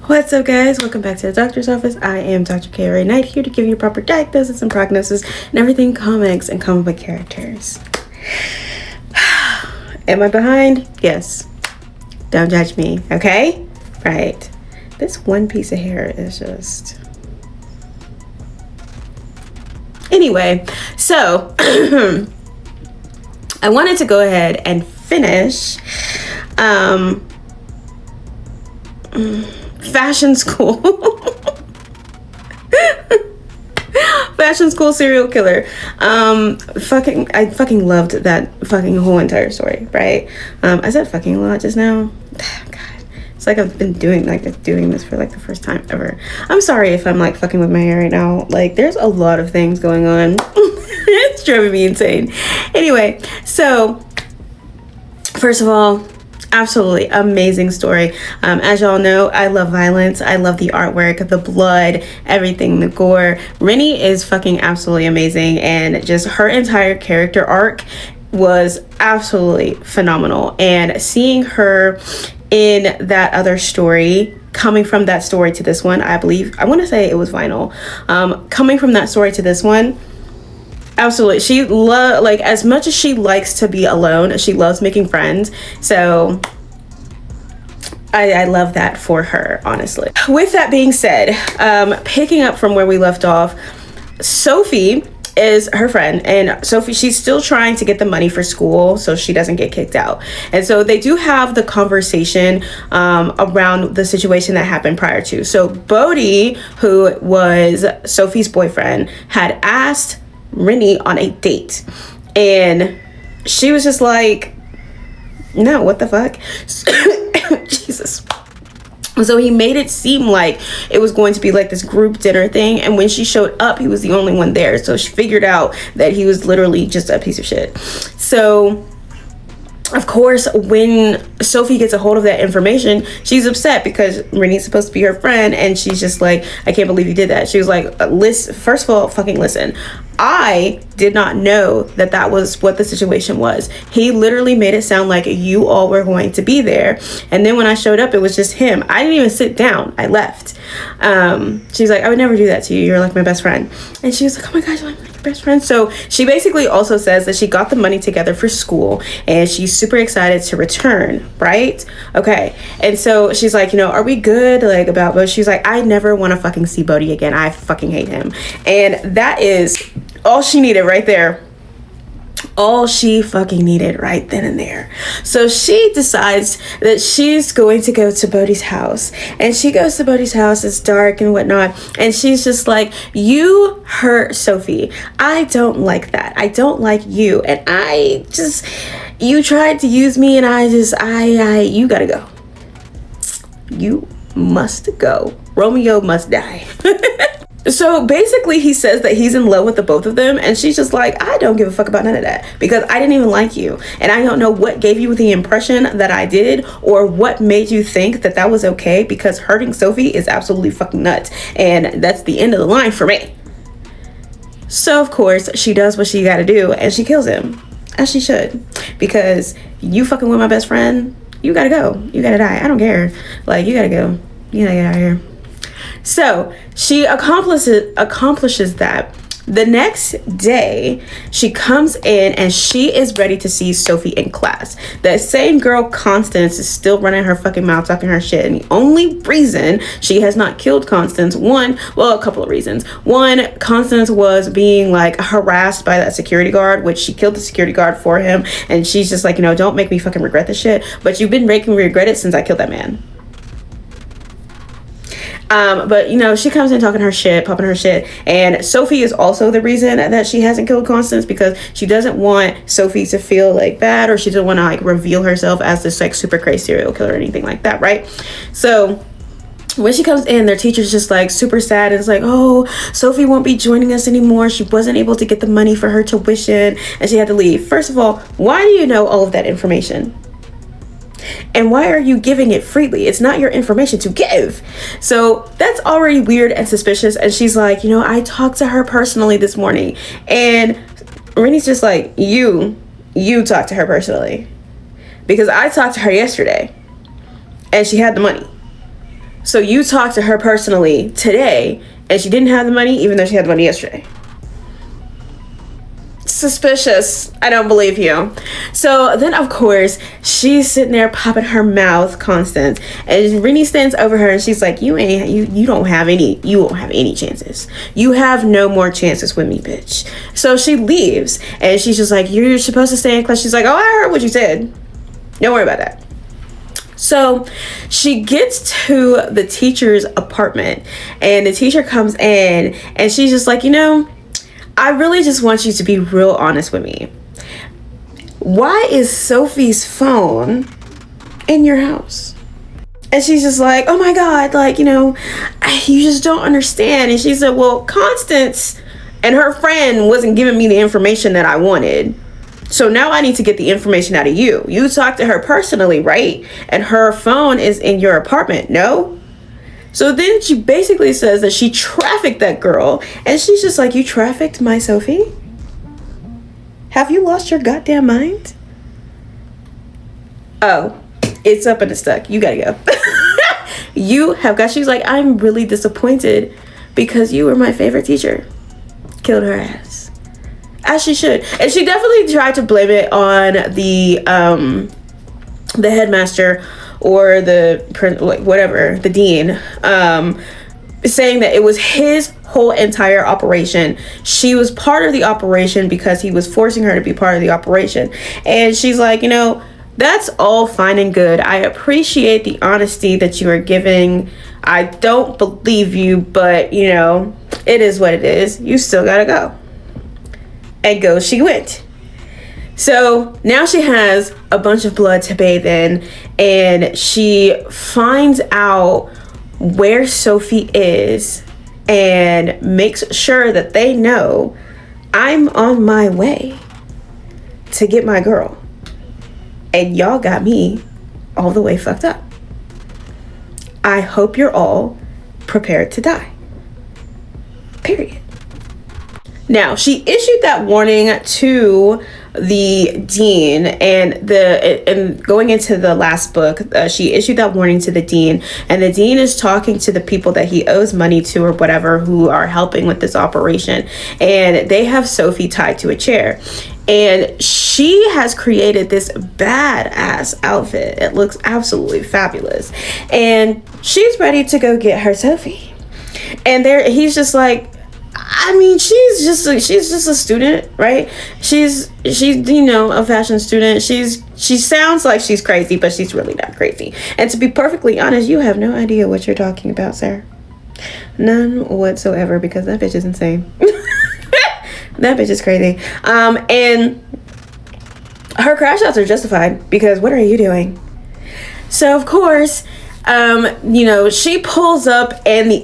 What's up, guys? Welcome back to the doctor's office. I am Dr. K. Knight, here to give you proper diagnosis and prognosis and everything comics and comic book characters. Am I behind? Yes. Don't judge me, okay? Right. This one piece of hair is just... Anyway, so I wanted to go ahead and finish Fashion School. Fashion School serial killer. I fucking loved that fucking whole entire story, right? I said fucking a lot just now. God, it's like I've been doing this for like the first time ever. I'm sorry if I'm like fucking with my hair right now. Like, there's a lot of things going on. It's driving me insane. Anyway, so first of all, absolutely amazing story. As y'all know, I love violence. I love the artwork, the blood, everything, the gore. Rennie is fucking absolutely amazing, and just her entire character arc was absolutely phenomenal. And seeing her in that other story, coming from that story to this one, I want to say it was Vinyl, coming from that story to this one, absolutely. She as much as she likes to be alone, she loves making friends. So I love that for her, honestly. With that being said, picking up from where we left off, Sophie is her friend, and Sophie, she's still trying to get the money for school so she doesn't get kicked out. And so they do have the conversation around the situation that happened prior to. So Bodhi, who was Sophie's boyfriend, had asked Rennie on a date, and she was just like, no, what the fuck? Jesus. So he made it seem like it was going to be like this group dinner thing, and when she showed up, he was the only one there. So she figured out that he was literally just a piece of shit. So of course, when Sophie gets a hold of that information, she's upset because Rennie's supposed to be her friend, and she's just like, I can't believe you did that. She was like, listen, first of all, fucking listen. I did not know that was what the situation was. He literally made it sound like you all were going to be there. And then when I showed up, it was just him. I didn't even sit down. I left. She's like, I would never do that to you. You're like my best friend. And she was like, oh my gosh, I'm like your best friend. So she basically also says that she got the money together for school, and she's super excited to return, right? Okay. And so she's like, are we good? Like, about Bodhi? She's like, I never want to fucking see Bodhi again. I fucking hate him. And that is all she needed right there. All she fucking needed right then and there. So she decides that she's going to go to Bodhi's house, and she goes to Bodhi's house. It's dark and whatnot, and she's just like, you hurt Sophie. I don't like that. I don't like you, and you tried to use me, and you gotta go. You must go. Romeo must die. So basically he says that he's in love with the both of them, and she's just like, I don't give a fuck about none of that, because I didn't even like you, and I don't know what gave you the impression that I did, or what made you think that was okay, because hurting Sophie is absolutely fucking nuts, and that's the end of the line for me. So of course she does what she gotta do, and she kills him, as she should, because you fucking with my best friend, you gotta go, you gotta die, I don't care, like, you gotta go, you gotta get out of here. So she accomplishes that. The next day, she comes in and she is ready to see Sophie in class. That same girl, Constance, is still running her fucking mouth, talking her shit. And the only reason she has not killed Constance, a couple of reasons. One, Constance was being like harassed by that security guard, which she killed the security guard for him. And she's just like, don't make me fucking regret this shit. But you've been making me regret it since I killed that man. But she comes in talking her shit, popping her shit, and Sophie is also the reason that she hasn't killed Constance, because she doesn't want Sophie to feel like bad, or she doesn't want to like reveal herself as this like super crazy serial killer or anything like that, right? So when she comes in, their teacher's just like super sad, and it's like, oh, Sophie won't be joining us anymore. She wasn't able to get the money for her tuition, and she had to leave. First of all, why do you know all of that information? And why are you giving it freely? It's not your information to give. So that's already weird and suspicious. And she's like, I talked to her personally this morning. And Rennie's just like, you talked to her personally. Because I talked to her yesterday, and she had the money. So you talked to her personally today, and she didn't have the money, even though she had the money yesterday. Suspicious. I don't believe you. So then, of course, she's sitting there popping her mouth, Constance, and Rennie stands over her and she's like, you won't have any chances. You have no more chances with me, bitch. So she leaves and she's just like, you're supposed to stay in class. She's like, oh, I heard what you said. Don't worry about that. So she gets to the teacher's apartment and the teacher comes in and she's just like, I really just want you to be real honest with me. Why is Sophie's phone in your house? And she's just like, oh my God, you just don't understand. And she said, well, Constance and her friend wasn't giving me the information that I wanted. So now I need to get the information out of you. You talked to her personally, right? And her phone is in your apartment, no? So then she basically says that she trafficked that girl. And she's just like, you trafficked my Sophie? Have you lost your goddamn mind? Oh, it's up and it's stuck. You gotta go. She's like, I'm really disappointed because you were my favorite teacher. Killed her ass. As she should. And she definitely tried to blame it on the headmaster or the dean, saying that it was his whole entire operation. She was part of the operation because he was forcing her to be part of the operation. And she's like, that's all fine and good. I appreciate the honesty that you are giving. I don't believe you, but it is what it is. You still gotta go. And go she went. So now she has a bunch of blood to bathe in, and she finds out where Sophie is and makes sure that they know I'm on my way to get my girl. And y'all got me all the way fucked up. I hope you're all prepared to die. Period. Now, she issued that warning to the dean, and going into the last book, she issued that warning to the dean, and the dean is talking to the people that he owes money to or whatever who are helping with this operation, and they have Sophie tied to a chair. And she has created this badass outfit. It looks absolutely fabulous, and she's ready to go get her Sophie. And he's just like, she's just a student, right? She's a fashion student. She sounds like she's crazy, but she's really not crazy. And to be perfectly honest, you have no idea what you're talking about, sir. None whatsoever, because that bitch is insane. That bitch is crazy. And her crash outs are justified, because what are you doing? So of course, she pulls up in the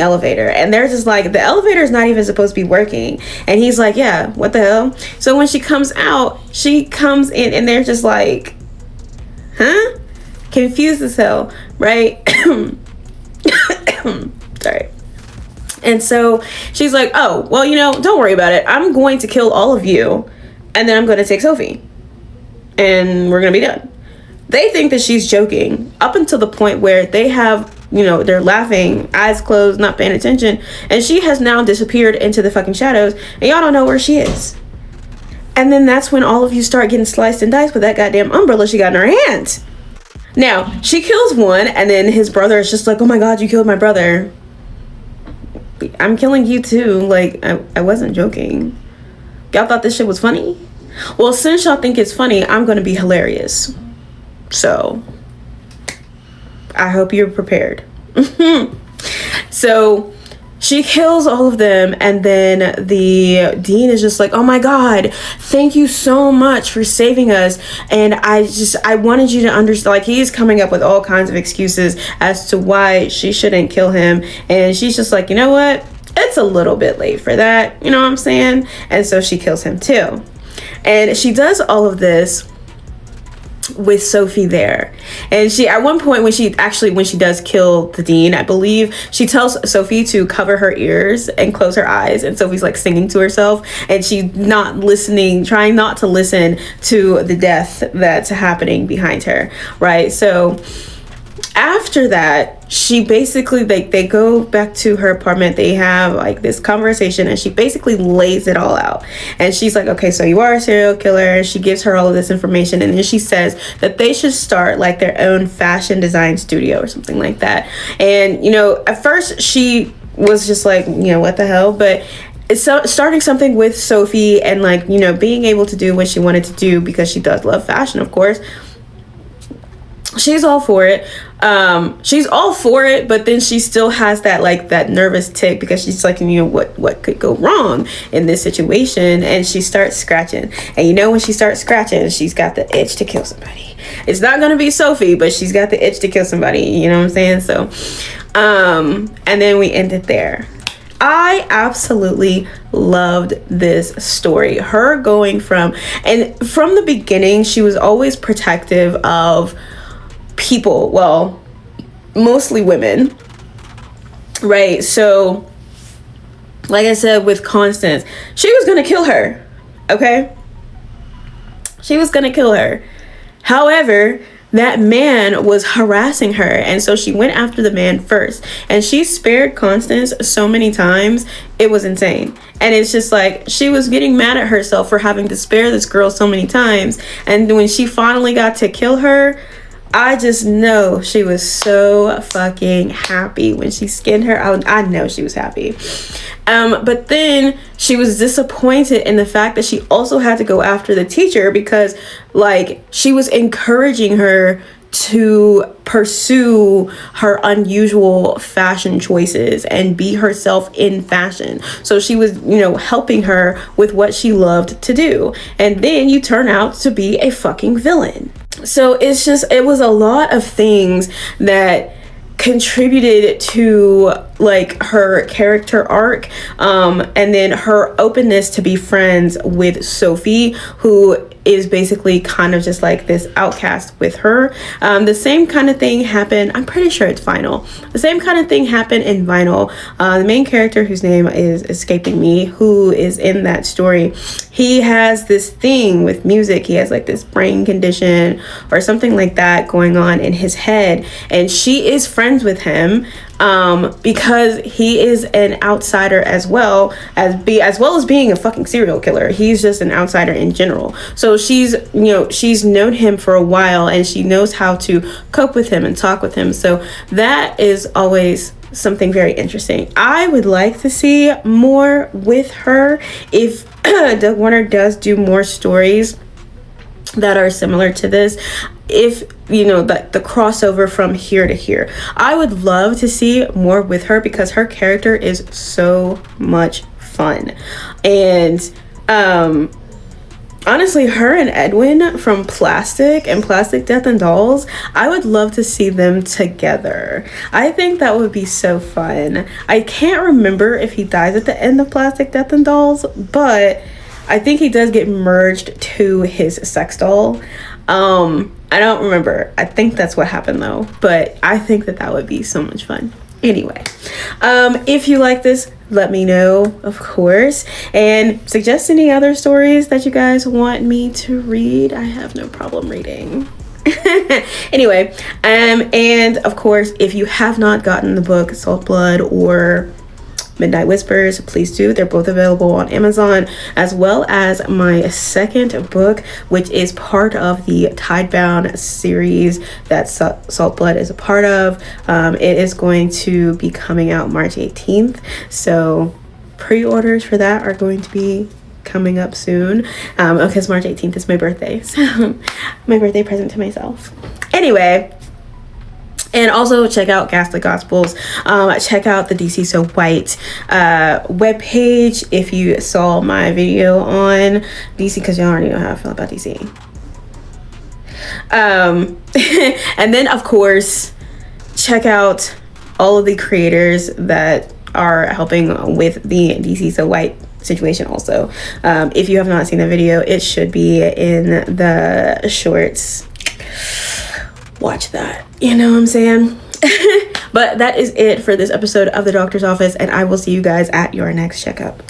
elevator, and they're just like, the elevator is not even supposed to be working. And he's like, yeah, what the hell? So when she comes out, she comes in and they're just like, huh? Confused as hell, right? Sorry. And so she's like, oh, well, don't worry about it. I'm going to kill all of you, and then I'm going to take Sophie, and we're going to be done. They think that she's joking up until the point where they have, they're laughing, eyes closed, not paying attention. And she has now disappeared into the fucking shadows, and y'all don't know where she is. And then that's when all of you start getting sliced and diced with that goddamn umbrella she got in her hand. Now, she kills one, and then his brother is just like, oh my God, you killed my brother. I'm killing you too. Like, I wasn't joking. Y'all thought this shit was funny? Well, since y'all think it's funny, I'm going to be hilarious. So I hope you're prepared. So she kills all of them, and then the dean is just like, oh my God, thank you so much for saving us. And I wanted you to understand, like, he's coming up with all kinds of excuses as to why she shouldn't kill him. And she's just like, you know what? It's a little bit late for that. You know what I'm saying? And so she kills him too. And she does all of this with Sophie there. And she, at one point when she does kill the dean, I believe she tells Sophie to cover her ears and close her eyes, and Sophie's like singing to herself, and she's not listening, trying not to listen to the death that's happening behind her, right? So After that, she basically, they go back to her apartment. They have like this conversation, and she basically lays it all out. And she's like, okay, so you are a serial killer. She gives her all of this information, and then she says that they should start like their own fashion design studio or something like that. And, you know, at first she was just like, you know, what the hell? But it's starting something with Sophie, and like, you know, being able to do what she wanted to do, because she does love fashion, of course. She's all for it. But then she still has that like that nervous tick, because she's like, you know, what could go wrong in this situation? And she starts scratching. And you know, when she starts scratching, she's got the itch to kill somebody. It's not gonna be Sophie, but she's got the itch to kill somebody. You know what I'm saying? So, and then we end it there. I absolutely loved this story. Her going from the beginning, she was always protective of people, well, mostly women, right? So like I said with Constance, she was gonna kill her, okay? She was gonna kill her. However, that man was harassing her, and so she went after the man first, and she spared Constance so many times. It was insane. And it's just like, she was getting mad at herself for having to spare this girl so many times, and when she finally got to kill her, I just know she was so fucking happy when she skinned her. I know she was happy. But then she was disappointed in the fact that she also had to go after the teacher, because like she was encouraging her to pursue her unusual fashion choices and be herself in fashion. So she was, you know, helping her with what she loved to do. And then you turn out to be a fucking villain. So it was a lot of things that contributed to like her character arc, and then her openness to be friends with Sophie, who is basically kind of just like this outcast with her. The same kind of thing happened, I'm pretty sure it's Vinyl. The same kind of thing happened in Vinyl. The main character, whose name is escaping me, who is in that story, he has this thing with music. He has like this brain condition or something like that going on in his head, and she is friends with him because he is an outsider as well as being a fucking serial killer. He's just an outsider in general. So she's known him for a while, and she knows how to cope with him and talk with him. So that is always something very interesting. I would like to see more with her. If Doug Warner does do more stories that are similar to this, if you know the crossover from here to here, I would love to see more with her, because her character is so much fun. And honestly, her and Edwin from Plastic and Plastic Death and Dolls, I would love to see them together. I think that would be so fun. I can't remember if he dies at the end of Plastic Death and Dolls, but I think he does get merged to his sex doll. I don't remember. I think that's what happened though, but I think that would be so much fun. Anyway, if you like this, let me know, of course, and suggest any other stories that you guys want me to read. I have no problem reading. Anyway, and of course, if you have not gotten the book Salt Blood or Midnight Whispers, please do. They're both available on Amazon, as well as my second book, which is part of the Tidebound series that Salt Blood is a part of. It is going to be coming out March 18th, so pre-orders for that are going to be coming up soon, because March 18th is my birthday, so my birthday present to myself. Anyway, and also check out Ghastly Gospels. Check out the DC So White webpage if you saw my video on DC, because y'all already know how I feel about DC. And then, of course, check out all of the creators that are helping with the DC So White situation also. If you have not seen the video, it should be in the shorts. Watch that, you know what I'm saying? But that is it for this episode of The Doctor's Office, and I will see you guys at your next checkup.